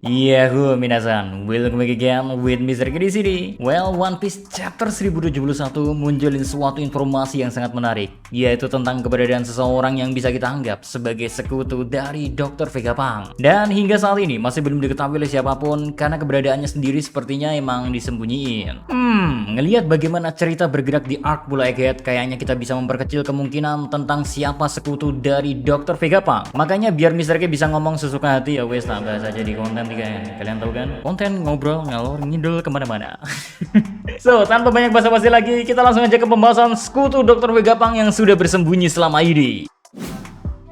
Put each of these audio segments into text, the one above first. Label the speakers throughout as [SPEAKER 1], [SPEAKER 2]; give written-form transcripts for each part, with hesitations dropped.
[SPEAKER 1] Yahoo minasan, welcome back again with Mr. K di sini. Well, One Piece chapter 1071 munculin suatu informasi yang sangat menarik, yaitu tentang keberadaan seseorang yang bisa kita anggap sebagai sekutu dari Dr. Vegapunk. Dan hingga saat ini masih belum diketahui oleh siapapun karena keberadaannya sendiri sepertinya emang disembunyiin. Ngelihat bagaimana cerita bergerak di arc Bull Egghead, kayaknya kita bisa memperkecil kemungkinan tentang siapa sekutu dari Dr. Vegapunk. Makanya biar Mr. K bisa ngomong sesuka hati, ya wes tak bahas aja di konten kalian tahu kan, konten ngobrol ngalor ngidul kemana-mana. So, tanpa banyak basa-basi lagi, kita langsung aja ke pembahasan sekutu Dr. Vegapunk yang sudah bersembunyi selama ini.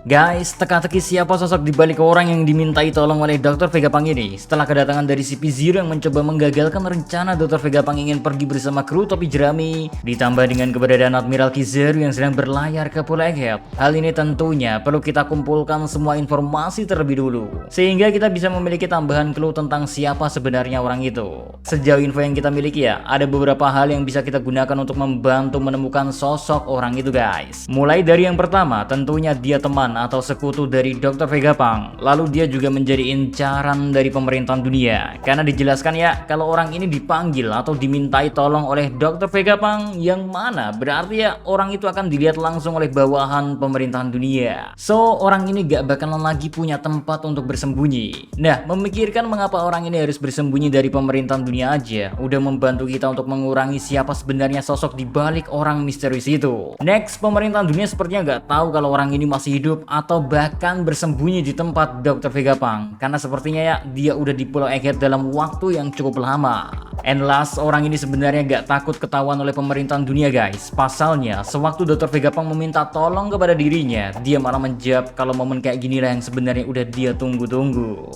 [SPEAKER 1] Guys, teka-teki siapa sosok di balik orang yang dimintai tolong oleh Dr. Vegapunk ini setelah kedatangan dari CP0 yang mencoba menggagalkan rencana Dr. Vegapunk ingin pergi bersama kru topi jerami, ditambah dengan keberadaan Admiral Kizaru yang sedang berlayar ke Bull Egghead. Hal ini tentunya perlu kita kumpulkan semua informasi terlebih dulu, sehingga kita bisa memiliki tambahan clue tentang siapa sebenarnya orang itu. Sejauh info yang kita miliki ya, ada beberapa hal yang bisa kita gunakan untuk membantu menemukan sosok orang itu guys. Mulai dari yang pertama, tentunya dia teman atau sekutu dari Dr. Vegapunk. Lalu dia juga menjadi incaran dari pemerintahan dunia, karena dijelaskan ya kalau orang ini dipanggil atau dimintai tolong oleh Dr. Vegapunk, yang mana berarti ya orang itu akan dilihat langsung oleh bawahan pemerintahan dunia. So, orang ini gak bakalan lagi punya tempat untuk bersembunyi. Nah, memikirkan mengapa orang ini harus bersembunyi dari pemerintahan dunia aja udah membantu kita untuk mengurangi siapa sebenarnya sosok di balik orang misterius itu. Next, pemerintahan dunia sepertinya gak tahu kalau orang ini masih hidup atau bahkan bersembunyi di tempat Dr. Vegapunk, karena sepertinya ya dia udah di Pulau Egghead dalam waktu yang cukup lama. And last, orang ini sebenarnya gak takut ketahuan oleh pemerintahan dunia guys. Pasalnya, sewaktu Dr. Vegapunk meminta tolong kepada dirinya, dia malah menjawab kalau momen kayak gini lah yang sebenarnya udah dia tunggu-tunggu.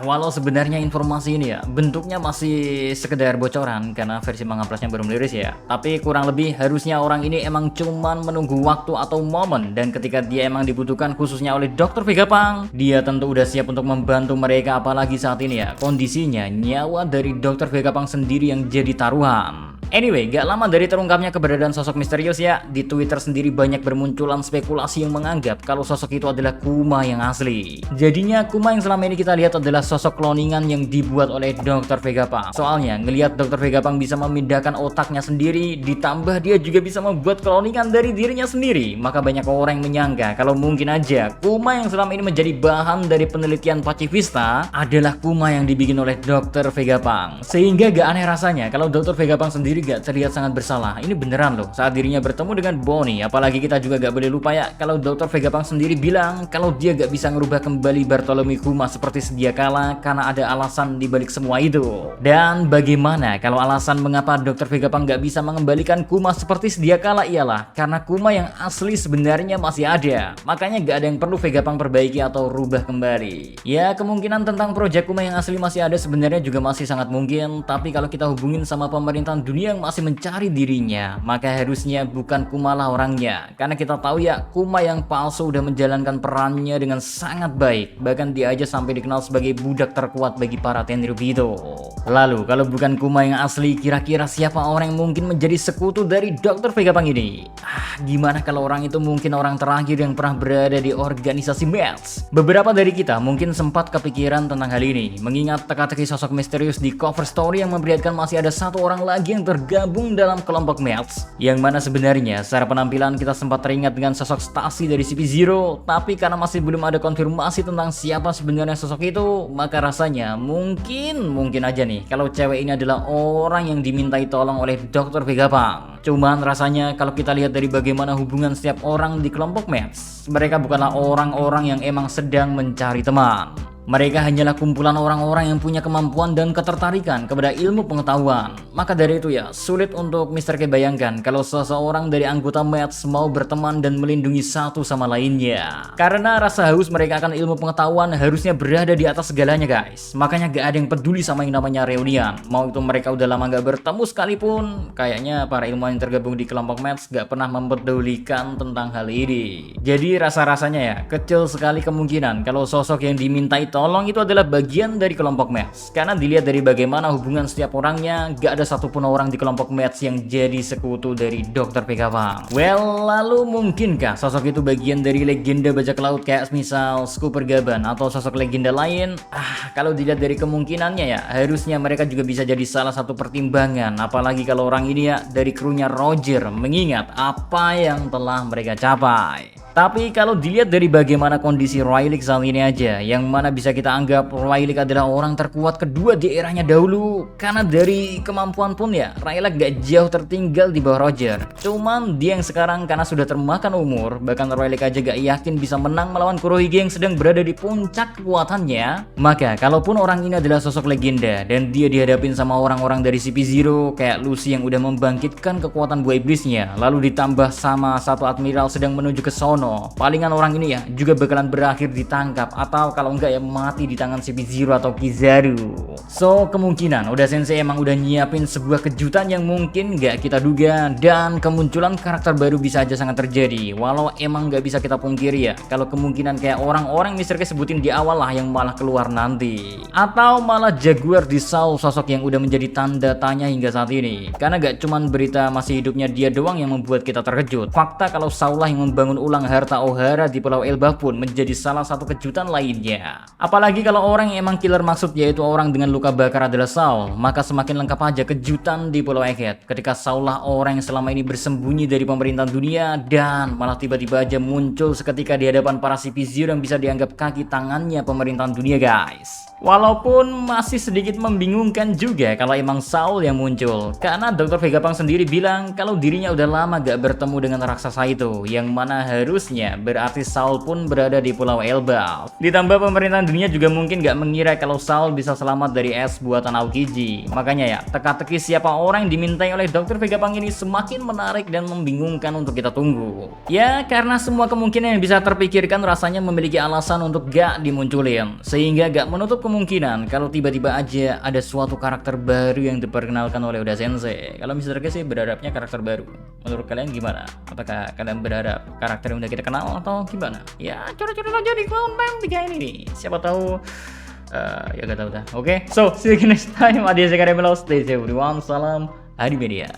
[SPEAKER 1] Walau sebenarnya informasi ini ya bentuknya masih sekedar bocoran karena versi manga plusnya belum rilis ya, tapi kurang lebih harusnya orang ini emang cuman menunggu waktu atau momen, dan ketika dia emang dibutuhkan khususnya oleh Dr. Vegapunk, dia tentu udah siap untuk membantu mereka, apalagi saat ini ya kondisinya nyawa dari Dr. Vegapunk sendiri yang jadi taruhan. Anyway, gak lama dari terungkapnya keberadaan sosok misterius ya, di Twitter sendiri banyak bermunculan spekulasi yang menganggap kalau sosok itu adalah Kuma yang asli. Jadinya Kuma yang selama ini kita lihat adalah sosok cloningan yang dibuat oleh Dr. Vegapunk. Soalnya ngelihat Dr. Vegapunk bisa memindahkan otaknya sendiri, ditambah dia juga bisa membuat cloningan dari dirinya sendiri, maka banyak orang yang menyangka kalau mungkin aja Kuma yang selama ini menjadi bahan dari penelitian Pacifista adalah Kuma yang dibikin oleh Dr. Vegapunk. Sehingga gak aneh rasanya kalau Dr. Vegapunk sendiri gak terlihat sangat bersalah. Ini beneran loh saat dirinya bertemu dengan Bonnie. Apalagi kita juga gak boleh lupa ya kalau Dr. Vegapunk sendiri bilang kalau dia gak bisa ngerubah kembali Bartholomew Kuma seperti sedia kala karena ada alasan dibalik semua itu. Dan bagaimana kalau alasan mengapa Dr. Vegapunk gak bisa mengembalikan Kuma seperti sedia kala ialah karena Kuma yang asli sebenarnya masih ada. Makanya gak ada yang perlu Vegapunk perbaiki atau rubah kembali. Ya, kemungkinan tentang proyek Kuma yang asli masih ada sebenarnya juga masih sangat mungkin, tapi kalau kita hubungin sama pemerintahan dunia yang masih mencari dirinya, maka harusnya bukan Kuma lah orangnya. Karena kita tahu ya, Kuma yang palsu udah menjalankan perannya dengan sangat baik. Bahkan dia aja sampai dikenal sebagai budak terkuat bagi para Tenryubito. Lalu, kalau bukan Kuma yang asli, kira-kira siapa orang yang mungkin menjadi sekutu dari Dr. Vegapunk ini? Gimana kalau orang itu mungkin orang terakhir yang pernah berada di organisasi Melts? Beberapa dari kita mungkin sempat kepikiran tentang hal ini, mengingat teka-teki sosok misterius di cover story yang memperlihatkan masih ada satu orang lagi yang tergabung dalam kelompok Melts, yang mana sebenarnya secara penampilan kita sempat teringat dengan sosok Stacy dari CP0, tapi karena masih belum ada konfirmasi tentang siapa sebenarnya sosok itu, maka rasanya mungkin aja nih kalau cewek ini adalah orang yang dimintai tolong oleh Dr. Vegapunk. Cuman rasanya kalau kita lihat dari bagaimana hubungan setiap orang di kelompok Melts, mereka bukanlah orang-orang yang emang sedang mencari teman. Mereka hanyalah kumpulan orang-orang yang punya kemampuan dan ketertarikan kepada ilmu pengetahuan. Maka dari itu ya, sulit untuk Mr. K bayangkan kalau seseorang dari anggota Melts mau berteman dan melindungi satu sama lainnya. Karena rasa haus mereka akan ilmu pengetahuan harusnya berada di atas segalanya guys. Makanya gak ada yang peduli sama yang namanya reunian. Mau itu mereka udah lama gak bertemu sekalipun, kayaknya para ilmuwan yang tergabung di kelompok Melts gak pernah mempedulikan tentang hal ini. Jadi rasa-rasanya ya, kecil sekali kemungkinan kalau sosok yang dimintai tolong itu adalah bagian dari kelompok Mets. Karena dilihat dari bagaimana hubungan setiap orangnya, gak ada satupun orang di kelompok Mets yang jadi sekutu dari Dr. Vegapunk. Well, lalu mungkinkah sosok itu bagian dari legenda bajak laut kayak misal Scooper Gaban atau sosok legenda lain? Kalau dilihat dari kemungkinannya ya, harusnya mereka juga bisa jadi salah satu pertimbangan. Apalagi kalau orang ini ya dari krunya Roger, mengingat apa yang telah mereka capai. Tapi kalau dilihat dari bagaimana kondisi Rayleigh saat ini aja, yang mana bisa kita anggap Rayleigh adalah orang terkuat kedua di eranya dahulu. Karena dari kemampuan pun ya, Rayleigh gak jauh tertinggal di bawah Roger. Cuman dia yang sekarang karena sudah termakan umur, bahkan Rayleigh aja gak yakin bisa menang melawan Kurohige yang sedang berada di puncak kekuatannya. Maka kalaupun orang ini adalah sosok legenda dan dia dihadapin sama orang-orang dari CP0 kayak Lucy yang udah membangkitkan kekuatan buah iblisnya, lalu ditambah sama satu admiral sedang menuju ke sono, palingan orang ini ya juga bakalan berakhir ditangkap atau kalau enggak ya mati di tangan CP0 atau Kizaru. So kemungkinan Oda Sensei emang udah nyiapin sebuah kejutan yang mungkin nggak kita duga, dan kemunculan karakter baru bisa aja sangat terjadi. Walau emang nggak bisa kita pungkiri ya kalau kemungkinan kayak orang-orang Mr. K sebutin di awal lah yang malah keluar nanti, atau malah Jaguar di Saul, sosok yang udah menjadi tanda tanya hingga saat ini. Karena gak cuman berita masih hidupnya dia doang yang membuat kita terkejut, fakta kalau Saul lah yang membangun ulang harta Ohara di Pulau Elbah pun menjadi salah satu kejutan lainnya. Apalagi kalau orang yang emang killer maksud yaitu orang dengan luka bakar adalah Saul, maka semakin lengkap aja kejutan di Pulau Egghead ketika Saul lah orang yang selama ini bersembunyi dari pemerintahan dunia dan malah tiba-tiba aja muncul seketika di hadapan para CP0 yang bisa dianggap kaki tangannya pemerintahan dunia, guys. Walaupun masih sedikit membingungkan juga kalau emang Saul yang muncul, karena Dr. Vegapunk sendiri bilang kalau dirinya udah lama gak bertemu dengan raksasa itu, yang mana harusnya berarti Saul pun berada di Pulau Elbaf. Ditambah pemerintahan dunia juga mungkin gak mengira kalau Saul bisa selamat dari es buatan Aokiji. Makanya ya, teka-teki siapa orang yang dimintai oleh Dr. Vegapunk ini semakin menarik dan membingungkan untuk kita tunggu. Ya, karena semua kemungkinan yang bisa terpikirkan rasanya memiliki alasan untuk gak dimunculin, sehingga gak menutup kemungkinan kalau tiba-tiba aja ada suatu karakter baru yang diperkenalkan oleh Oda Sensei. Kalau Mr. K sih berharapnya karakter baru. Menurut kalian gimana? Apakah kalian berharap karakter yang udah kita kenal atau gimana? Ya coret-coret aja di komen 3 ini nih. Siapa tahu ya gak tahu dah. Oke, so see you next time. Adios, stay safe everyone. Salam Hadi Media.